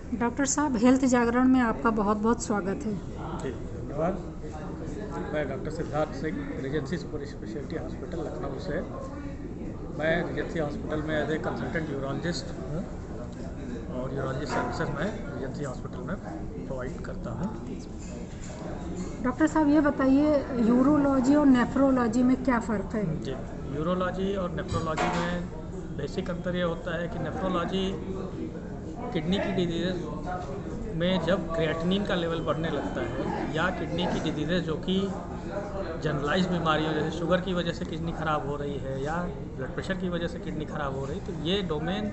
Doctor साहब, health जागरण में आपका बहुत बहुत स्वागत है। जी धन्यवाद। मैं doctor Siddharth Singh, Regency super speciality hospital Lucknow से। मैं रीजेंसी हॉस्पिटल में एज ए कंसल्टेंट यूरोलॉजिस्ट हूँ और यूरोलॉजी सर्विसेज मैं रीजेंसी हॉस्पिटल में प्रोवाइड करता हूँ। डॉक्टर साहब, ये बताइए, यूरोलॉजी और नेफ्रोलॉजी में क्या फ़र्क है? जी, यूरोलॉजी और नेफ्रोलॉजी में बेसिक अंतर ये होता है कि नेफ्रोलॉजी किडनी की डिजीज़ में जब क्रिएटिनिन का लेवल बढ़ने लगता है या किडनी की डिजीज़ जो कि जनरलाइज बीमारियों जैसे शुगर की वजह से किडनी ख़राब हो रही है या ब्लड प्रेशर की वजह से किडनी ख़राब हो रही है, तो ये डोमेन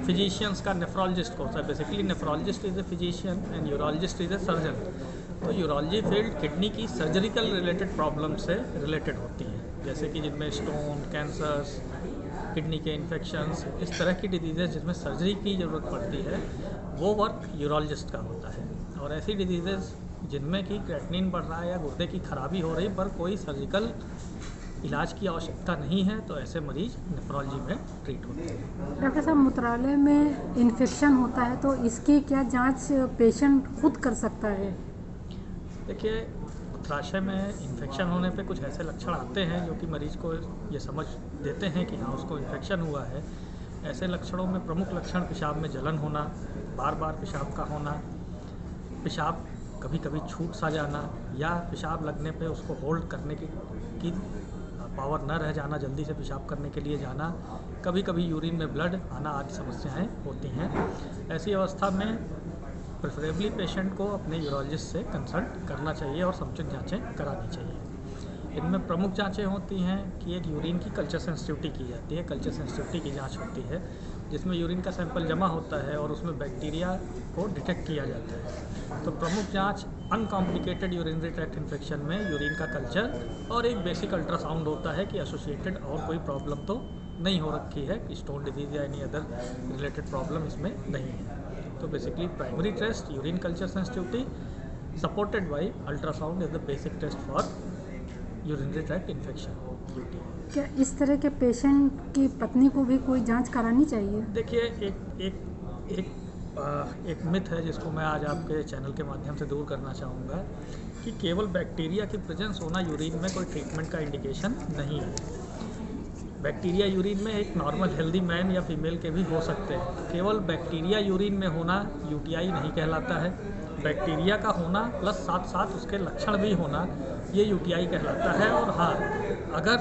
फिजिशियंस का नेफ्रोलॉजिस्ट को होता है। Basically nephrologist is a physician and urologist is a surgeon. तो यूरोलॉजी फील्ड किडनी की सर्जरिकल रिलेटेड प्रॉब्लम से रिलेटेड होती है, जैसे कि जिनमें स्टोन, कैंसर्स, किडनी के इन्फेक्शंस, इस तरह की डिजीज़ेज जिसमें सर्जरी की ज़रूरत पड़ती है, वो वर्क यूरोलॉजिस्ट का होता है। और ऐसी डिजीज़ेज जिनमें कि क्रिएटिनिन बढ़ रहा है या गुर्दे की खराबी हो रही पर कोई सर्जिकल इलाज की आवश्यकता नहीं है, तो ऐसे मरीज नेफ्रोलॉजी में ट्रीट होते हैं। डॉक्टर साहब, मूत्रालय में इन्फेक्शन होता है तो इसकी क्या जांच पेशेंट खुद कर सकता है? देखिए, मूत्राशय में इन्फेक्शन होने पे कुछ ऐसे लक्षण आते हैं जो कि मरीज को ये समझ देते हैं कि हाँ, उसको इन्फेक्शन हुआ है। ऐसे लक्षणों में प्रमुख लक्षण पेशाब में जलन होना, बार बार पेशाब का होना, पेशाब कभी कभी छूट सा जाना या पेशाब लगने पे उसको होल्ड करने की पावर न रह जाना, जल्दी से पेशाब करने के लिए जाना, कभी कभी यूरिन में ब्लड आना आदि समस्याएं होती हैं। ऐसी अवस्था में प्रेफरेबली पेशेंट को अपने यूरोलॉजिस्ट से कंसल्ट करना चाहिए और समुचित जांचें करानी चाहिए। इनमें प्रमुख जांचें होती हैं कि एक यूरिन की कल्चर सेंसिटिविटी की जाती है। कल्चर सेंसिटिविटी की जांच होती है जिसमें यूरिन का सैंपल जमा होता है और उसमें बैक्टीरिया को डिटेक्ट किया जाता है। तो प्रमुख जांच अनकॉम्प्लिकेटेड यूरिनरी ट्रैक्ट इन्फेक्शन में यूरिन का कल्चर और एक बेसिक अल्ट्रासाउंड होता है कि एसोसिएटेड और कोई प्रॉब्लम तो नहीं हो रखी है, स्टोन डिजीज़ या एनी अदर रिलेटेड प्रॉब्लम इसमें नहीं है। तो basically primary test urine culture sensitivity supported by ultrasound is the basic test for urinary tract infection. क्या इस तरह के पेशेंट की पत्नी को भी कोई जांच करानी चाहिए? देखिए, एक मिथ है जिसको मैं आज आपके चैनल के माध्यम से दूर करना चाहूँगा कि केवल बैक्टीरिया की प्रेजेंस होना यूरिन में कोई ट्रीटमेंट का इंडिकेशन नहीं है। बैक्टीरिया यूरिन में एक नॉर्मल हेल्दी मैन या फीमेल के भी हो सकते हैं। केवल बैक्टीरिया यूरिन में होना यूटीआई नहीं कहलाता है। बैक्टीरिया का होना प्लस साथ साथ उसके लक्षण भी होना, ये यूटीआई कहलाता है। और हाँ, अगर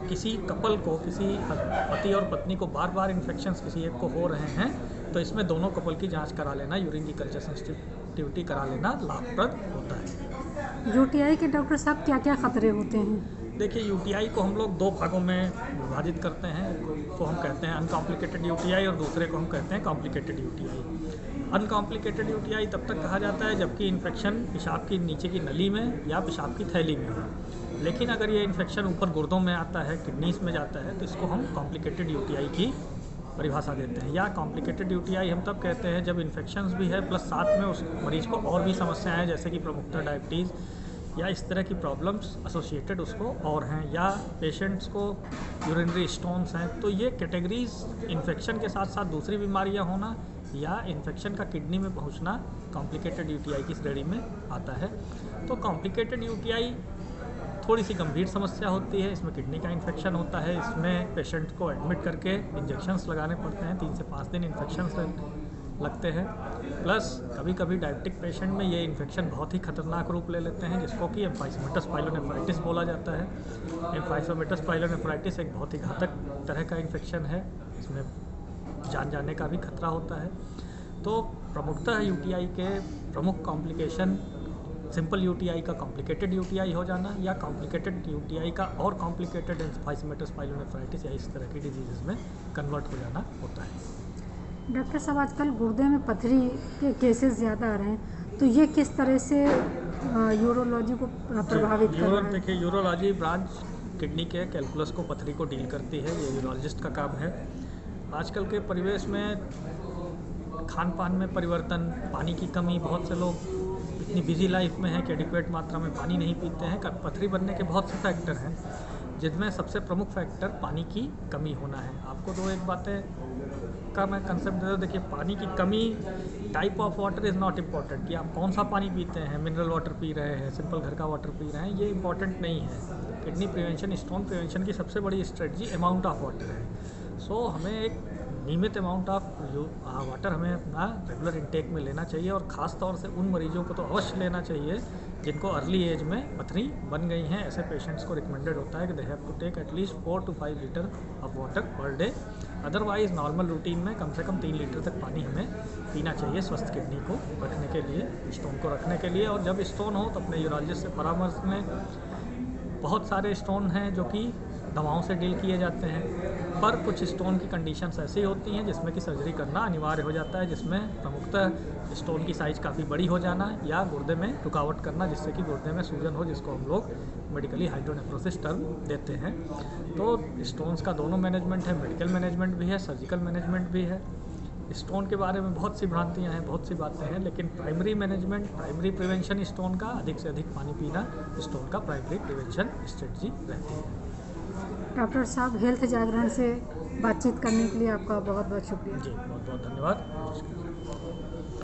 किसी कपल को, किसी पति और पत्नी को बार बार इन्फेक्शंस किसी एक को हो रहे हैं, तो इसमें दोनों कपल की जांच करा लेना, यूरिन की कल्चर सेंसिटिविटी करा लेना लाभप्रद होता है। यूटीआई के डॉक्टर साहब क्या क्या खतरे होते हैं? देखिए, यूटीआई को हम लोग दो भागों में विभाजित करते हैं। को हम कहते हैं अनकॉम्प्लिकेटेड यूटीआई और दूसरे को हम कहते हैं कॉम्प्लिकेटेड यूटीआई। अनकॉम्प्लिकेटेड यूटीआई तब तक कहा जाता है जबकि इन्फेक्शन पेशाब की नीचे की नली में या पेशाब की थैली में हो। लेकिन अगर ये इन्फेक्शन ऊपर गुर्दों में आता है, किडनीज में जाता है, तो इसको हम कॉम्प्लिकेटेड यूटीआई की परिभाषा देते हैं। या कॉम्प्लिकेटेड यूटीआई हम तब कहते हैं जब इन्फेक्शंस भी है प्लस साथ में उस मरीज को और भी समस्याएं जैसे कि प्रमुखतः डायबिटीज़ या इस तरह की प्रॉब्लम्स एसोसिएटेड उसको और हैं, या पेशेंट्स को यूरिनरी स्टोन्स हैं। तो ये कैटेगरीज इन्फेक्शन के साथ साथ दूसरी बीमारियां होना या इन्फेक्शन का किडनी में पहुंचना कॉम्प्लिकेटेड यूटीआई की श्रेणी में आता है। तो कॉम्प्लिकेटेड यूटीआई थोड़ी सी गंभीर समस्या होती है। इसमें किडनी का इन्फेक्शन होता है, इसमें पेशेंट को एडमिट करके इंजेक्शंस लगाने पड़ते हैं, 3 से 5 दिन इन्फेक्शंस लगते हैं। प्लस कभी कभी डायबिटिक पेशेंट में ये इन्फेक्शन बहुत ही खतरनाक रूप ले लेते हैं, जिसको कि एम्फाइसोमेटस पाइलोनेफ्राइटिस बोला जाता है। एम्फाइसोमेटस पाइलोनेफ्राइटिस एक बहुत ही घातक तरह का इन्फेक्शन है, इसमें जान जाने का भी खतरा होता है। तो प्रमुखतः यूटीआई के प्रमुख कॉम्प्लिकेशन सिंपल यूटीआई का कॉम्प्लिकेटेड यूटीआई हो जाना या कॉम्प्लिकेटेड यूटीआई का और कॉम्प्लिकेटेड एम्फाइसोमेटस पाइलोनेफ्राइटिस या इस तरह की डिजीज़ में कन्वर्ट हो जाना होता है। डॉक्टर साहब, आजकल गुर्दे में पथरी के केसेस ज़्यादा आ रहे हैं, तो ये किस तरह से यूरोलॉजी को प्रभावित कर रहा है? देखिए, यूरोलॉजी ब्रांच किडनी के कैलकुलस को, पथरी को डील करती है, ये यूरोलॉजिस्ट का काम है। आजकल के परिवेश में खान पान में परिवर्तन, पानी की कमी, बहुत से लोग इतनी बिजी लाइफ में है कि एडिक्वेट मात्रा में पानी नहीं पीते हैं। पथरी बनने के बहुत से फैक्टर हैं, जिनमें सबसे प्रमुख फैक्टर पानी की कमी होना है। आपको दो एक बातें का मैं कंसेप्ट देता हूँ। देखिए, पानी की कमी, type of water is not important, कि आप कौन सा पानी पीते हैं, मिनरल वाटर पी रहे हैं, सिंपल घर का वाटर पी रहे हैं, ये इंपॉर्टेंट नहीं है। किडनी प्रिवेंशन, स्टोन प्रिवेंशन की सबसे बड़ी स्ट्रेटजी अमाउंट ऑफ वाटर है। सो हमें एक नियमित अमाउंट ऑफ वाटर हमें अपना रेगुलर इंटेक में लेना चाहिए, और ख़ास तौर से उन मरीजों को तो अवश्य लेना चाहिए जिनको अर्ली एज में पथरी बन गई हैं। ऐसे पेशेंट्स को रिकमेंडेड होता है कि they have to take at least 4 to 5 litre of water per day. Otherwise normal routine में कम से कम 3 लीटर तक पानी हमें पीना चाहिए स्वस्थ किडनी को रखने के लिए, स्टोन को रखने के लिए। और जब स्टोन हो तो अपने यूरोलॉजिस्ट से परामर्श लें। बहुत सारे स्टोन हैं जो कि दवाओं से डील किए जाते हैं, पर कुछ स्टोन की कंडीशंस ऐसी होती हैं जिसमें कि सर्जरी करना अनिवार्य हो जाता है, जिसमें प्रमुखतः स्टोन की साइज़ काफ़ी बड़ी हो जाना या गुर्दे में रुकावट करना, जिससे कि गुर्दे में सूजन हो, जिसको हम लोग मेडिकली हाइड्रोनेफ्रोसिस टर्म देते हैं। तो स्टोन्स का दोनों मैनेजमेंट है, मेडिकल मैनेजमेंट भी है, सर्जिकल मैनेजमेंट भी है। स्टोन के बारे में बहुत सी भ्रांतियाँ हैं, बहुत सी बातें हैं, लेकिन primary management, primary prevention stone का, अधिक से अधिक पानी पीना स्टोन का प्राइमरी प्रिवेंशन स्ट्रेटजी रहती है। डॉक्टर साहब, हेल्थ जागरण से बातचीत करने के लिए आपका बहुत बहुत शुक्रिया। जी, बहुत बहुत धन्यवाद।